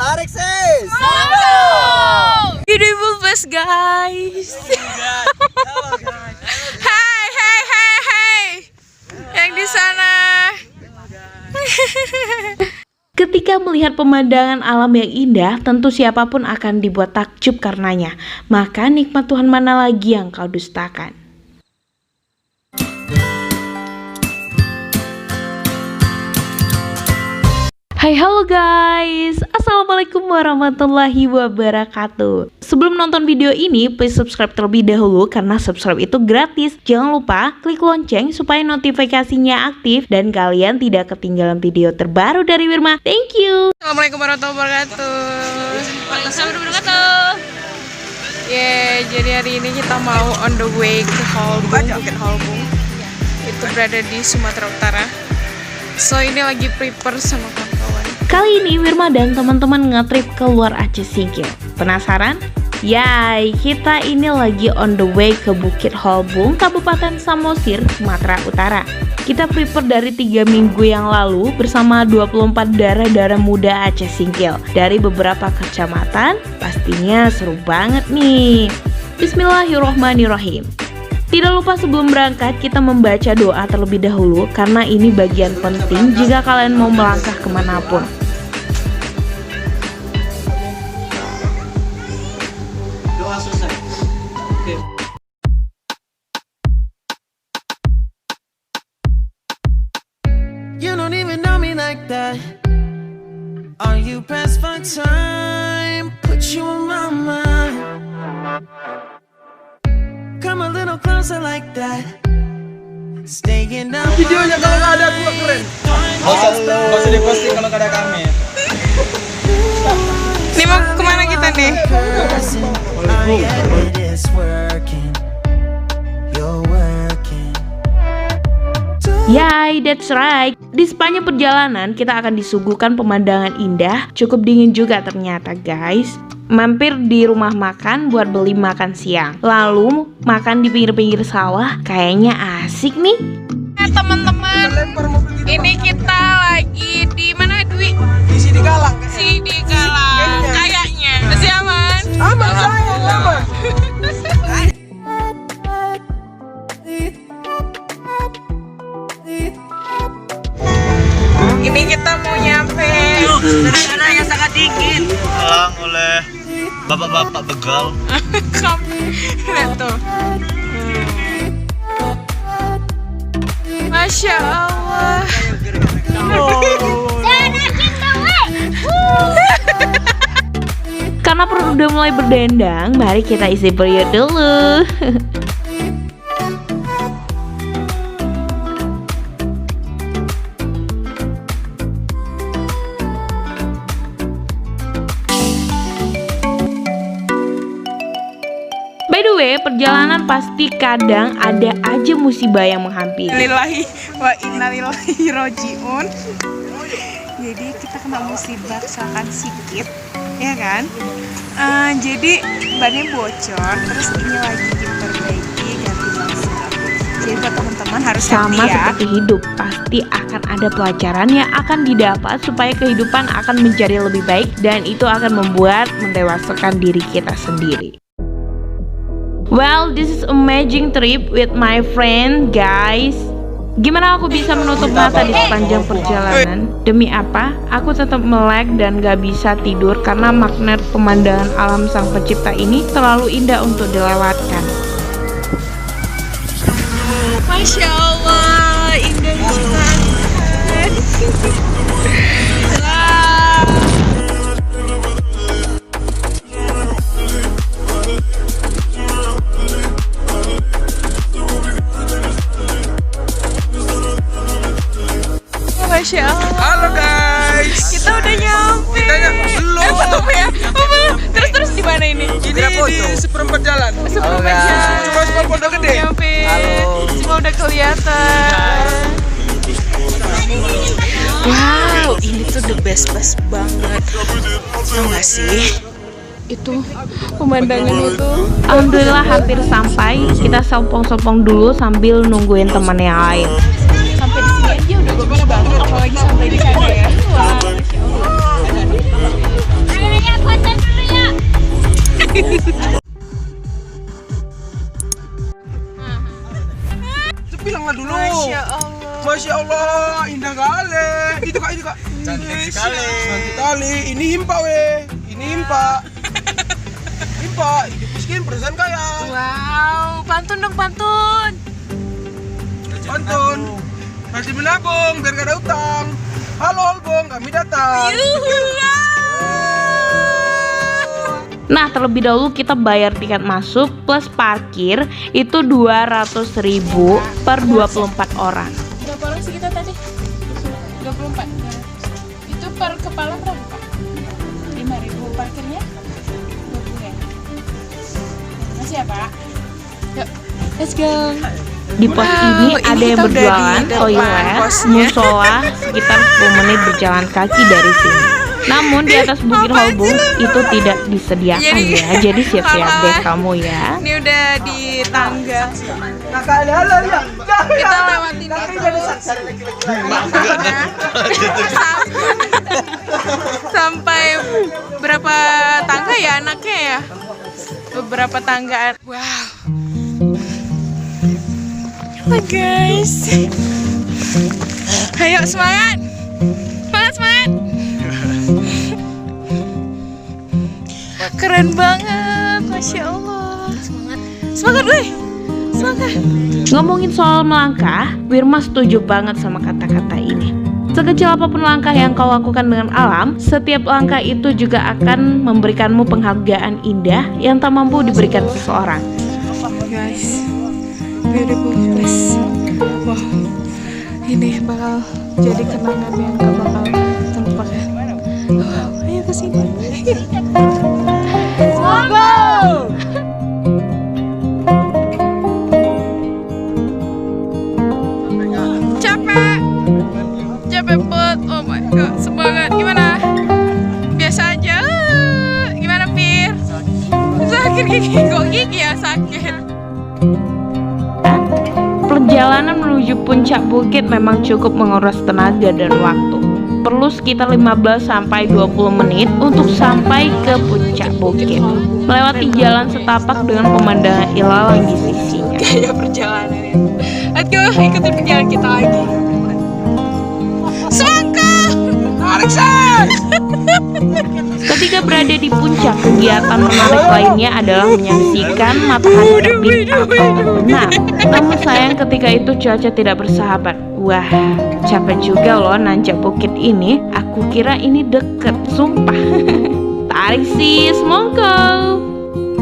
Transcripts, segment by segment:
Tarik sis. Beautiful place guys. Hai. Yang di sana. Ketika melihat pemandangan alam yang indah, tentu siapapun akan dibuat takjub karenanya. Maka nikmat Tuhan mana lagi yang kau dustakan? Hai halo guys, assalamualaikum warahmatullahi wabarakatuh. Sebelum nonton video ini, please subscribe terlebih dahulu karena subscribe itu gratis. Jangan lupa klik lonceng supaya notifikasinya aktif dan kalian tidak ketinggalan video terbaru dari Wirma. Thank you. Assalamualaikum warahmatullahi wabarakatuh. Waalaikumsalam warahmatullahi wabarakatuh. Jadi hari ini kita mau on the way ke Halbung, Bukit Halbung. Itu berada di Sumatera Utara. So ini lagi prepare sama kawan-kawan. Kali ini Wirma dan teman-teman ngetrip keluar Aceh Singkil. Penasaran? Yay, kita ini lagi on the way ke Bukit Halbung, Kabupaten Samosir, Sumatera Utara. Kita prepare dari 3 minggu yang lalu bersama 24 darah-darah muda Aceh Singkil dari beberapa kecamatan. Pastinya seru banget nih. Bismillahirrohmanirrohim. Tidak lupa sebelum berangkat kita membaca doa terlebih dahulu karena ini bagian penting jika kalian mau melangkah kemanapun. Doa selesai. Oke. You don't even know me like that. Are you pressed for time? Put you on my mind. Come a little closer like that. Staying up. Videonya kalau nggak ada gua keren. Nggak usah diposting kalau nggak ada kami. Ini mau kemana kita nih? Yay, that's right. Di sepanjang perjalanan kita akan disuguhkan pemandangan indah. Cukup dingin juga ternyata guys. Mampir di rumah makan buat beli makan siang. Lalu makan di pinggir-pinggir sawah. Kayaknya asik nih. Teman-teman, ini kita lagi di mana Dwi? Di sini Galang. Sidi Galang. Kayaknya masih aman. Aman sayang, aman. Ini kita mau nyampe. Suasana yang sangat dingin. Galang oleh bapak-bapak begal. Lihat tuh. Masya Allah. Karena perut udah mulai berdendang, mari kita isi period dulu. By the way, perjalanan pasti kadang ada aja musibah yang menghampiri. Lillahi wa inna ilaihi rojiun. Jadi kita kena musibah kecelakaan sikit, ya kan? Jadi bannya bocor, terus ini lagi diperbaiki ganti ban. Jadi buat teman-teman harus Sama hati ya. seperti hidup, pasti akan ada pelajaran yang akan didapat supaya kehidupan akan menjadi lebih baik dan itu akan membuat mendewasakan diri kita sendiri. Well, this is amazing trip with my friend, guys. Gimana aku bisa menutup mata di sepanjang perjalanan? Demi apa? Aku tetap melek dan gak bisa tidur karena magnet pemandangan alam sang pencipta ini terlalu indah untuk dilewatkan. Masya Allah, indah banget. Masya Allah. Halo guys. Kita udah nyampe. Belum ya? Belum. Terus di mana ini? Ini di seperempat jalan. Seperempat jalan. Cuma seperempat udah gede. Nyampe. Halo. Semua udah kelihatan. Wow, ini tuh the best banget. Tau gak sih? Itu pemandangan itu. Alhamdulillah hampir sampai. Kita sopong-sopong dulu sambil nungguin teman yang lain. Sampai di sini aja udah bagus banget, apalagi sampai di sana ya. Wah, Masya Allah. sekali. Ini himpa ini himpa. Hidup miskin perasaan kaya. Wow, pantun dong, pantun. Masih menabung biar gak ada utang. Halo Bong, kami datang. Nah, terlebih dahulu kita bayar tiket masuk plus parkir itu 200.000 per 24 orang. Berapa orang sih kita tadi? 24. Itu per kepala berapa? 5.000 parkirnya? 20 ya? Masih ya, Pak? Yuk, let's go. Di pos ini ada yang kita udah berjualan di depan toilet, posnya. musola sekitar 10 menit berjalan kaki dari sini. Namun di atas Bukit Holbung itu tidak disediakan ya. Jadi siap-siap deh kamu ya. Ini udah di tangga. Halo ya. Kita lewatin itu. Sampai berapa tangga ya anaknya ya? Beberapa tanggaan. Wow. Oh guys. Ayo semangat. Semangat. Keren banget, Masya Allah. Semangat, weh. Semangat. Ngomongin soal melangkah, Wirma setuju banget sama kata-kata ini. Sekecil apapun langkah yang kau lakukan dengan alam, setiap langkah itu juga akan memberikanmu penghargaan indah yang tak mampu diberikan seseorang. Guys, beautiful place. Wow, ini bakal jadi kenangan yang gak bakal terlupakan. Wow, ayo kesini. Capek put. Oh my god, semangat. Gimana? Biasa aja. Gimana Pir? Sakit gigi, kok gigi ya sakit. Perjalanan menuju puncak bukit memang cukup menguras tenaga dan waktu. Perlu sekitar 15 sampai 20 menit untuk sampai ke puncak bukit. Melewati jalan setapak dengan pemandangan ilalang di sisinya. Kayak perjalanan ya. Let's go, ikutin perjalanan kita lagi. Semangka! Ketika berada di puncak, kegiatan menarik lainnya adalah menyaksikan matahari terbit atau terbenam. Namun sayang ketika itu cuaca tidak bersahabat. Wah, capek juga loh nanjak bukit ini. Aku kira ini deket, sumpah. Tarik sis, monggo.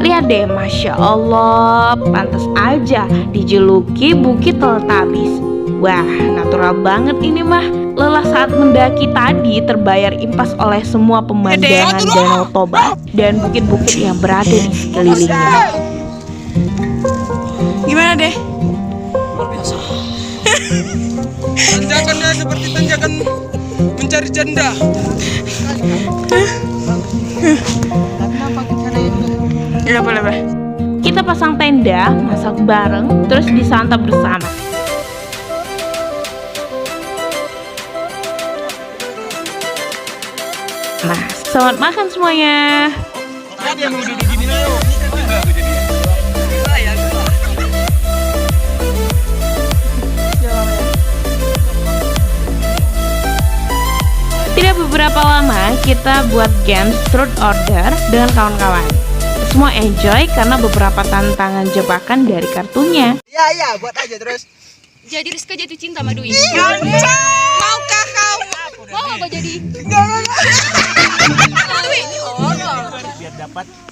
Lihat deh, Masya Allah, pantas aja dijuluki Bukit Teletabis. Wah, natural banget ini mah. Lelah saat mendaki tadi terbayar impas oleh semua pemandangan Danau Toba dan bukit-bukit yang berada di sekelilingnya. Gimana deh? Tanjakannya seperti tanjakan mencari janda. Ya boleh. Kita pasang tenda, masak bareng, terus disantap bersama. Nah, selamat makan semuanya. Tidak beberapa lama kita buat games truth order dengan kawan-kawan. Semua enjoy karena beberapa tantangan jebakan dari kartunya. Ya, buat aja terus. Jadi Rizka jatuh cinta sama Dwi. Maukah kau? Mau apa jadi?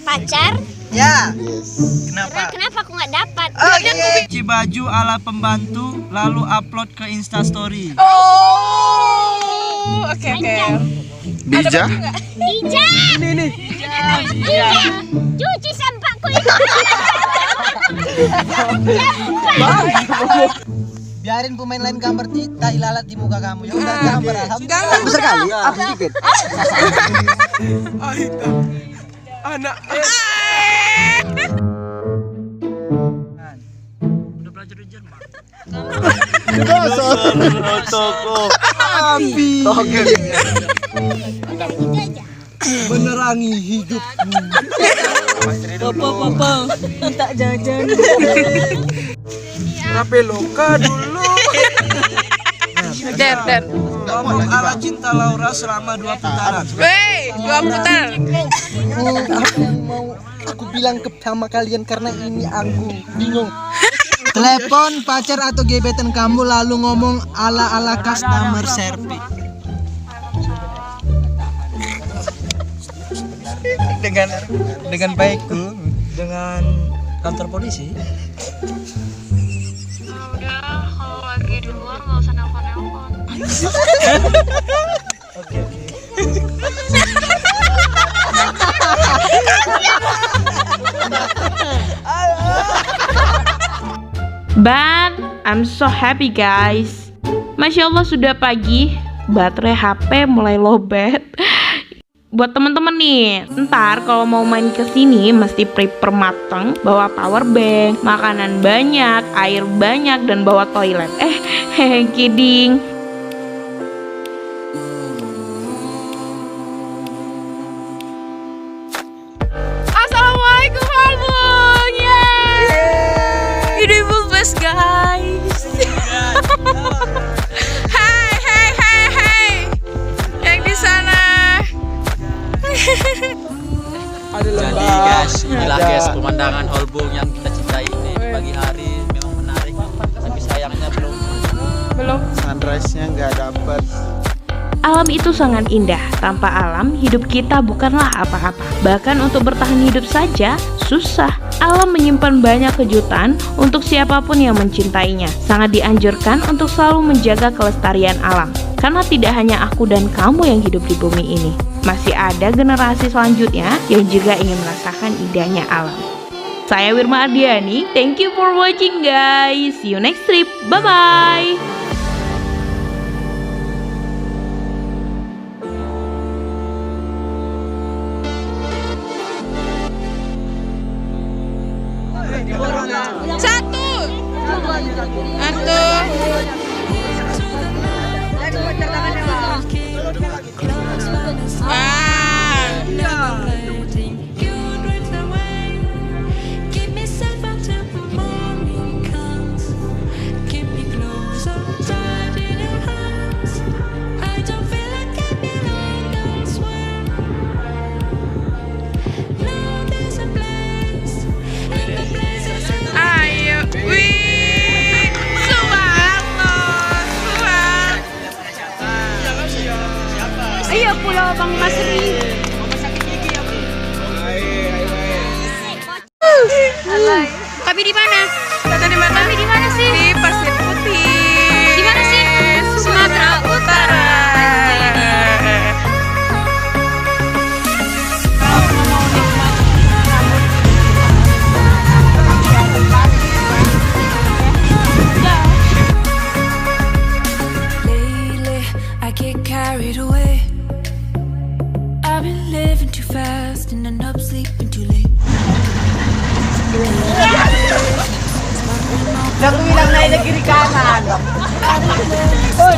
Pacar? Ya. Kenapa aku nggak dapat? Cuci baju ala pembantu lalu upload ke Instastory. Oh, oke. Bija? Ija. Ini. Ija. Cuci sampahku itu. Biarin pemain lain gambar tai lalat di muka kamu. Ya udah gambar alhamdulillah. Besar kali, apa dikit? Anak. Udah belajar di Jerman. Api. Oke. Menerangi hidupmu. Papa, minta jajan. Rape loka dulu. Dan Ngomong ala cinta Laura selama 2 putaran. Wey, 2 putar. Apa yang mau aku bilang sama kalian karena ini aku bingung. Telepon pacar atau gebetan kamu lalu ngomong ala customer service. dengan baikku dengan kantor polisi. Udah, kalau lagi di luar nggak usah nelpon-nelpon. Oke. But I'm so happy guys. Masya Allah sudah pagi, baterai HP mulai lowbat. Buat temen-temen nih, ntar kalau mau main ke sini mesti prepare mateng, bawa power bank, makanan banyak, air banyak, dan bawa toilet. Kidding. Assalamualaikum Halbung, yeay! Ini bus guys. Hai, yang di sana. Jadi guys, inilah guys pemandangan Holbung yang kita cintai ini. Pagi hari memang menarik, tapi sayangnya belum Sunrise-nya nggak dapet. Alam itu sangat indah. Tanpa alam, hidup kita bukanlah apa-apa. Bahkan untuk bertahan hidup saja susah. Alam menyimpan banyak kejutan untuk siapapun yang mencintainya. Sangat dianjurkan untuk selalu menjaga kelestarian alam. Karena tidak hanya aku dan kamu yang hidup di bumi ini. Masih ada generasi selanjutnya yang juga ingin merasakan indahnya alam. Saya Wirma Ardiani, thank you for watching guys. See you next trip, bye-bye. Iya, Pulau Bang Masri. Tapi di mana? Kata di mana? Tapi di mana sih? Di Pasir Putih. Di mana sih? Sumatera Utara. Lately, I get carried away. I've been living too fast and end up sleeping too late. Aku bilang naik ke kiri kanan. Oi,